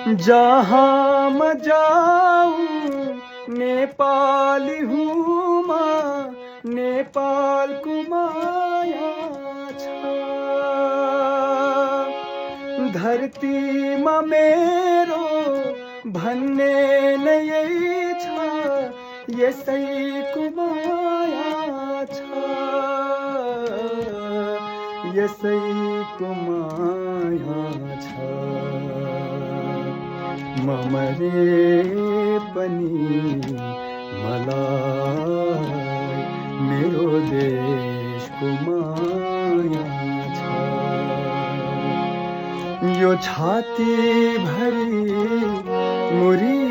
जहाँ म जाऊँ नेपाली हूँ म, नेपालको माया छ। धरतीमा मेरो भन्ने नै यही छ, यसैको माया छ, यसैको माया छ। म मरे पनि मलाई मेरो देशको माया छ। यो छाती भरी मुरी